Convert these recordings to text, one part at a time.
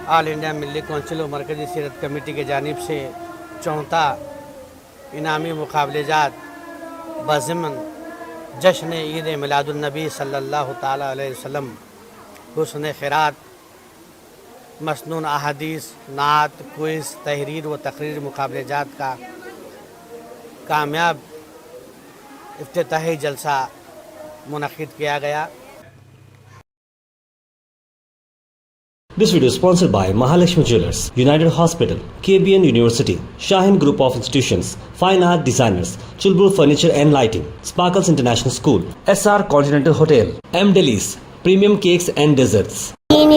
آل India ملی council و مرکزی سیرت کمیٹی کی جانب سے 4واں انعامی مقابلہ جات بضمن جشن عید میلاد النبی صلی اللہ تعالیٰ علیہ وسلم حسن خیرات مسنون احادیث نعت کوئز تحریر و تقریر مقابلہ جات کا کامیاب افتتاحی جلسہ منعقد کیا گیا۔ This video is sponsored by Mahalakshmi Jewelers, United Hospital, KBN University, Shaheen Group of Institutions, Fine Art Designers, Chulbur Furniture and Lighting, Sparkles International School, SR Continental Hotel, M Delis, Premium Cakes and Desserts.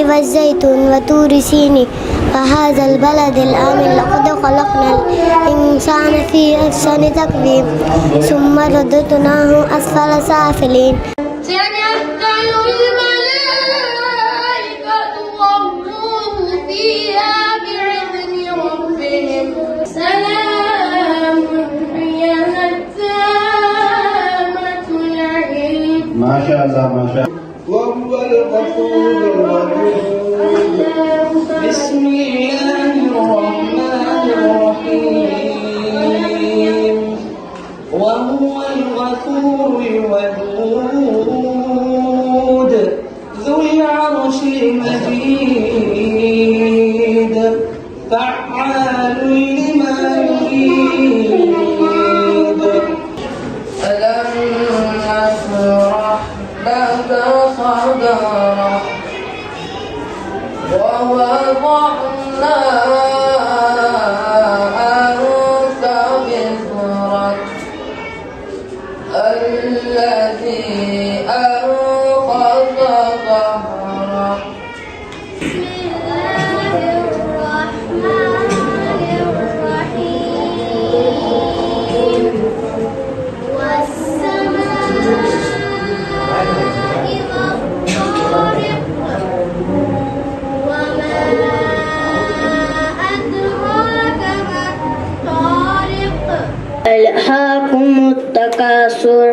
والزيتون وطور سينين وهذا البلد الآمن لقد خلقنا الإنسان في أحسن تقويم ثم رددناه أسفل سافلين. تنزل الملائكة والروح فيها بإذن ربهم سلام هي حتى مطلع الفجر. ما شاء الله ما شاء الله. وهو الغفور الودود. بسم الله الرحمن الرحيم. وهو الغفور الودود ذو العرش المجيد فعال لما يريد. ألم نشرح لك صدرك ووضعنا عنك وزرك الذي أنقض ظهرك. بسم الله الرحمن الرحيم. والسماء والطارق وما أدراك ما الطارق. ألهاكم التكاثر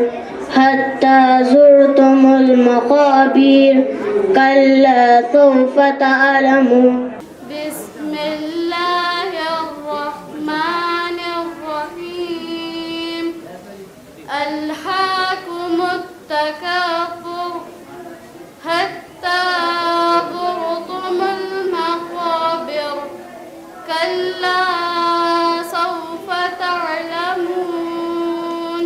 حتى زرتم المقابر كلا سوف تعلمون. بسم الله الرحمن الرحيم. ألهاكم التكاثر حتى زرتم المقابر كلا سوف تعلمون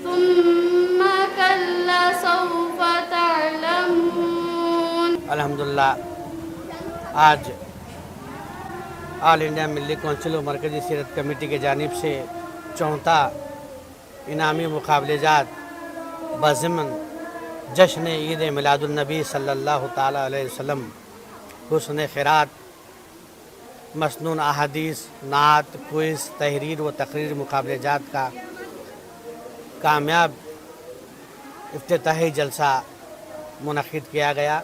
ثم كلا سوف تعلمون. الحمدللہ آج آل انڈیا ملی کونسل و مرکزی سیرت کمیٹی کی جانب سے 4واں انعامی مقابلہ جات بضمن جشن عید میلاد النبی صلی اللہ تعالیٰ علیہ وسلم حسن خیرات مسنون احادیث نعت کوئز تحریر و تقریر مقابلہ جات کا کامیاب افتتاحی جلسہ منعقد کیا گیا،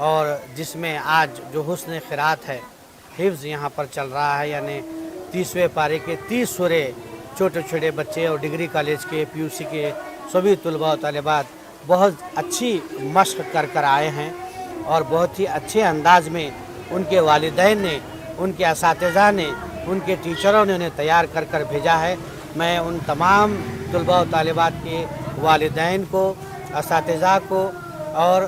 اور جس میں آج جو حسن خیرات ہے حفظ یہاں پر چل رہا ہے، یعنی 30ویں پارے کے 30 سورے چھوٹے چھوٹے بچے اور ڈگری کالج کے PUC کے سبھی طلباء و طالبات بہت اچھی مشق کر آئے ہیں، اور بہت ہی اچھے انداز میں ان کے والدین نے، ان کے اساتذہ نے، ان کے ٹیچروں نے انہیں تیار کر بھیجا ہے۔ میں ان تمام طلباء و طالبات کے والدین کو، اساتذہ کو اور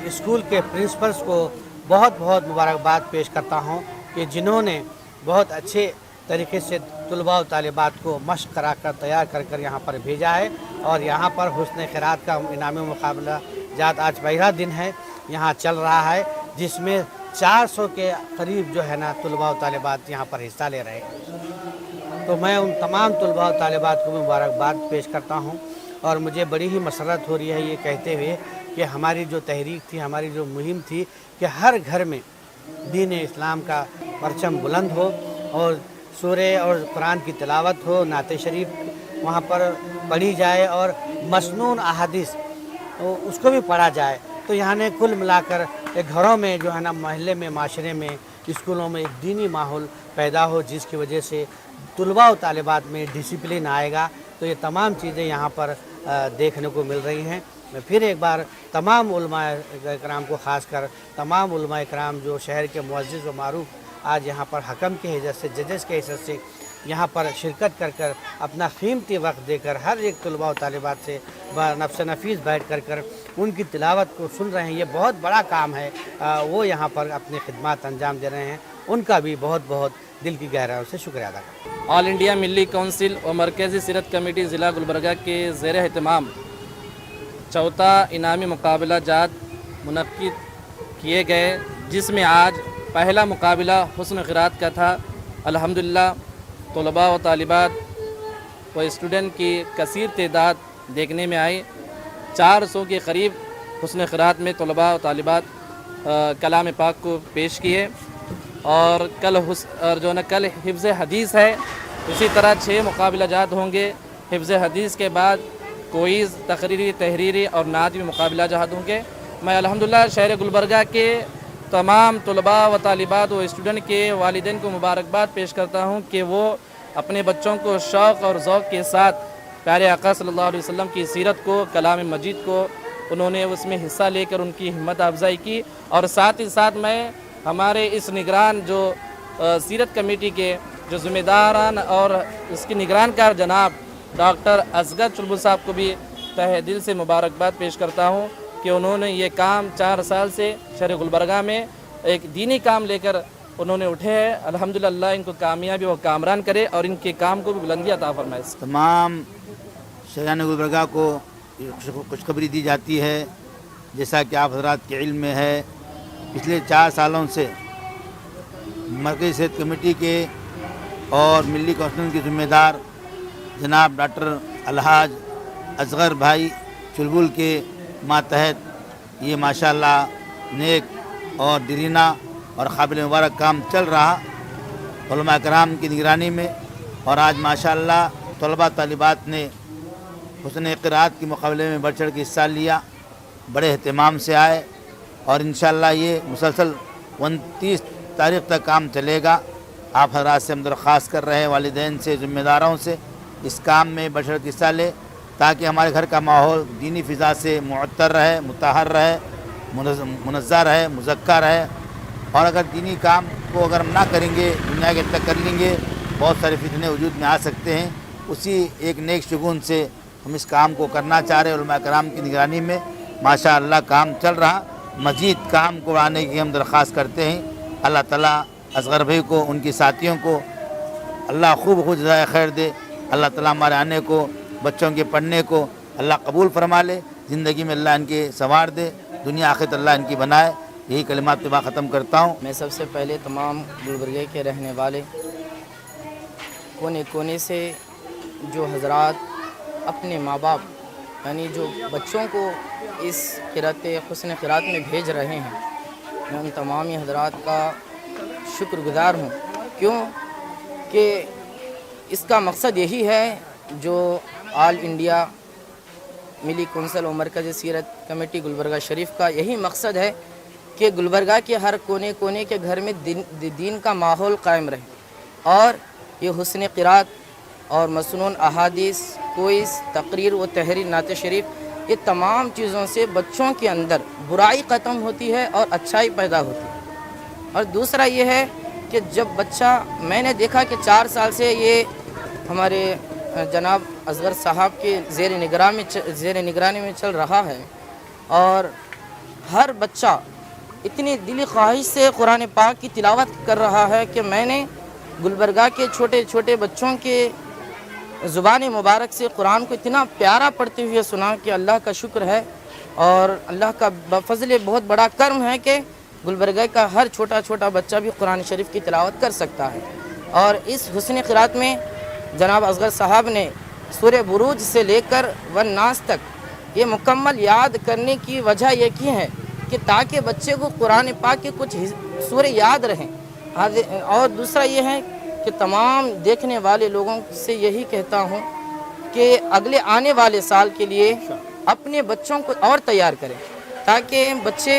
اسکول کے پرنسپلز کو بہت مبارکباد پیش کرتا ہوں کہ جنہوں نے بہت اچھے طریقے سے طلباء و طالبات کو مشق کرا کر تیار کر یہاں پر بھیجا ہے، اور یہاں پر حسن خیرات کا انعامی مقابلہ جات آج پہلا دن ہے، یہاں چل رہا ہے، جس میں 400 کے قریب جو ہے نا طلباء و طالبات یہاں پر حصہ لے رہے ہیں۔ تو میں ان تمام طلباء و طالبات کو مبارکباد پیش کرتا ہوں، اور مجھے بڑی ہی مسرت ہو رہی ہے یہ کہتے ہوئے کہ ہماری جو تحریک تھی، ہماری جو مہم تھی کہ ہر گھر میں دین اسلام کا پرچم بلند ہو، اور سورہ اور قرآن کی تلاوت ہو، نعت شریف وہاں پر پڑھی جائے، اور مسنون احادیث اس کو بھی پڑھا جائے۔ تو یہاں نے کل ملا کر ایک گھروں میں جو ہے نا، محلے میں، معاشرے میں، اسکولوں میں ایک دینی ماحول پیدا ہو، جس کی وجہ سے طلباء و طالبات میں ڈسپلن آئے گا۔ تو یہ تمام چیزیں یہاں پر دیکھنے کو مل رہی ہیں۔ मैं फिर एक बार तमाम उलमाए इकराम को ख़ास कर तमाम उलमाए इकराम जो शहर के मुअज़्ज़िज़ व मारूफ आज यहाँ पर हकम की हैसियत से, जजेस के हैसियत से यहाँ पर शिरकत कर अपना कीमती वक्त देकर हर एक तलबा और तालिबात से नफ्स नफीस बैठ कर उनकी तिलावत को सुन रहे हैं, ये बहुत बड़ा काम है। वो यहाँ पर अपनी खिदमत अंजाम दे रहे हैं, उनका भी बहुत बहुत दिल की गहराइयों से शुक्रिया अदा करता हूँ। ऑल इंडिया मिली काउंसिल और मरकज़ी सीरत कमेटी ज़िला गुलबर्गा के ज़ेर एहतमाम चौथा इनामी मुकाबला जात मुनक्किद किए गए, जिसमें आज पहला मुकाबला हुस्न क़िरात का था। अल्हम्दुलिल्लाह तलबा व तालिबात व स्टूडेंट की कसीर तादाद देखने में आई। 400 के करीब हुस्न क़िरात में तलबा व तालिबात कलाम पाक को पेश किए। और कल हिफ्ज़ हदीस है, उसी तरह 6 मुकाबला जात होंगे। हिफ्ज़ हदीस के बाद कोईज़, तकरीरी, तहरीरी और नात भी मुकाबला जात होंगे। मैं अल्हम्दुलिल्लाह शहर गुलबर्गा के तमाम तलबा व तालिबात व स्टूडेंट के वालिदैन को मुबारकबाद पेश करता हूँ कि वो अपने बच्चों को शौक़ और ज़ौक़ के साथ प्यारे आका सल्लल्लाहु अलैहि वसल्लम की सीरत को, कलाम मजीद को उन्होंने उसमें हिस्सा लेकर उनकी हिम्मत अफजाई की। और साथ ही साथ मैं हमारे इस निगरान जो सीरत कमेटी के जो ज़िम्मेदारान और इसकी निगरानकार जनाब डॉक्टर असगर चुलबुल साहब को भी तहे दिल से मुबारकबाद पेश करता हूँ कि उन्होंने ये काम 4 साल से शहर गुलबर्गा में एक दीनी काम लेकर उन्होंने उठे हैं। अल्हम्दुलिल्लाह इनको कामयाबी व कामरान करे और इनके काम को भी बुलंदी अता फरमाए। तमाम शहरान गुलबर्गा को खुशखबरी दी जाती है। जैसा कि आप हज़रात के इल्म में है, पिछले 4 सालों से मरकज़ी सेहत कमेटी के और मिली काउंसिल के ज़िम्मेदार जनाब डॉक्टर अलहाज असगर भाई चुलबुल के मातहत ये माशाअल्लाह नेक और दिरीना और काबिल मुबारक काम चल रहा उलमा कराम की निगरानी में। और आज माशाअल्लाह तलबा तालिबात ने हुस्न क़िरात के मुकाबले में बढ़ चढ़ के हिस्सा लिया, बड़े अहतमाम से आए और इंशाअल्लाह ये मुसलसल 29 तारीख़ तक काम चलेगा। आप हज़रात से हम दरख्वास्त कर रहे हैं, वालिदैन से, ज़िम्मेदारों से, इस काम में बढ़ चढ़ के हिस्सा ले ताकि हमारे घर का माहौल दीनी फ़िज़ा से मुअत्तर रहे, मुतहर रहे, मुनज़्ज़ा रहे, मुज़क्का रहे। और अगर दीनी काम को अगर हम ना करेंगे, दुनिया के तक कर लेंगे, बहुत सारे फितने वजूद में आ सकते हैं। उसी एक नेक शुगुन से हम इस काम को करना चाह रहे हैं। उलमा कराम की निगरानी में माशाअल्लाह काम चल रहा, मज़ीद काम को आने की हम दरख्वास्त करते हैं। अल्लाह ताला असगर भाई को, उनके साथियों को अल्लाह खूब जज़ाए खैर दे। अल्लाह ताला हमारे आने को, बच्चों के पढ़ने को अल्लाह कबूल फरमा ले, ज़िंदगी में अल्लाह इनके संवार दे, दुनिया आखिरत अल्लाह इनकी बनाए। यही कलिमात पे ख़त्म करता हूँ। मैं सबसे पहले तमाम गुलबर्गे के रहने वाले कोने कोने से जो हज़रात अपने माँ बाप यानी जो बच्चों को इस क़िरात हुस्न क़िरात में भेज रहे हैं, मैं उन तमाम हज़रात का शुक्रगुज़ार हूँ। क्यों कि इसका मकसद यही है जो ऑल इंडिया मिली कौंसिल और मरकज़ी सीरत कमेटी गुलबर्गा शरीफ का यही मकसद है कि गुलबर्गा के हर कोने कोने के घर में दीन का माहौल कायम रहे और ये हुस्न क़िरात और मसनून अहादीस, कोईस, तकरीर व तहरीर, नात शरीफ, ये तमाम चीज़ों से बच्चों के अंदर बुराई ख़त्म होती है और अच्छाई पैदा होती है। और दूसरा ये है कि जब बच्चा, मैंने देखा कि 4 साल से ये हमारे जनाब असगर साहब के ज़ेर निगरानी में चल रहा है और हर बच्चा इतनी दिली ख्वाहिश से कुरान पाक की तिलावत कर रहा है कि मैंने गुलबर्गा के छोटे छोटे बच्चों के ज़ुबान मुबारक से कुरान को इतना प्यारा पढ़ते हुए सुना कि अल्लाह का शुक्र है और अल्लाह का बफज़ल बहुत बड़ा कर्म है कि गुलबर्गा का हर छोटा छोटा बच्चा भी कुरान शरीफ की तिलावत कर सकता है। और इस हुस्न क़िरात में जनाब असगर साहब ने सूरह बुरूज से लेकर वन्नास तक ये मुकम्मल याद करने की वजह ये की है कि ताकि बच्चे को कुरान पाक के कुछ सूरह याद रहें। और दूसरा ये है कि तमाम देखने वाले लोगों से यही कहता हूँ कि अगले आने वाले साल के लिए अपने बच्चों को और तैयार करें ताकि बच्चे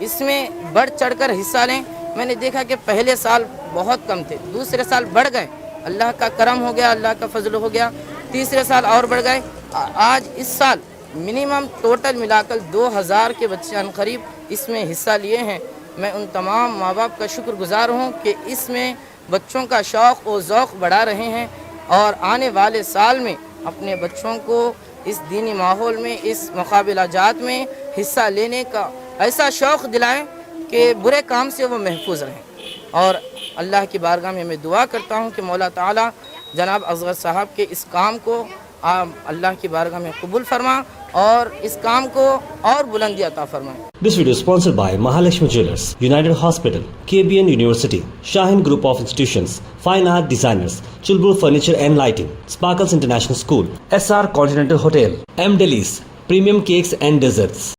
इसमें बढ़ चढ़कर हिस्सा लें। मैंने देखा कि पहले साल बहुत कम थे, दूसरे साल बढ़ गए, अल्लाह का करम हो गया, अल्लाह का फजल हो गया, तीसरे साल और बढ़ गए। आज इस साल منیمم ٹوٹل ملا کر 2000 کے بچے ان قریب اس میں حصہ لیے ہیں. میں ان تمام ماں باپ کا شکر گزار ہوں کہ اس میں بچوں کا شوق و ذوق بڑھا رہے ہیں اور آنے والے سال میں اپنے بچوں کو اس دینی ماحول میں اس مقابلہ جات میں حصہ لینے کا ایسا شوق دلائیں کہ برے کام سے وہ محفوظ رہیں. اور اللہ کی بارگاہ میں دعا کرتا ہوں کہ مولا تعالیٰ جناب اصغر صاحب کے اس کام کو اللہ کی بارگاہ میں قبول فرما اور اس کام کو اور بلندی عطا فرمائے. This video is sponsored by Mahalakshmi Jewelers, United Hospital, KBN University, Shahin Group of Institutions, Fine Art Designers, Chulbur Furniture and Lighting, Sparkles International School, SR Continental Hotel, M Delis, Premium Cakes and Desserts.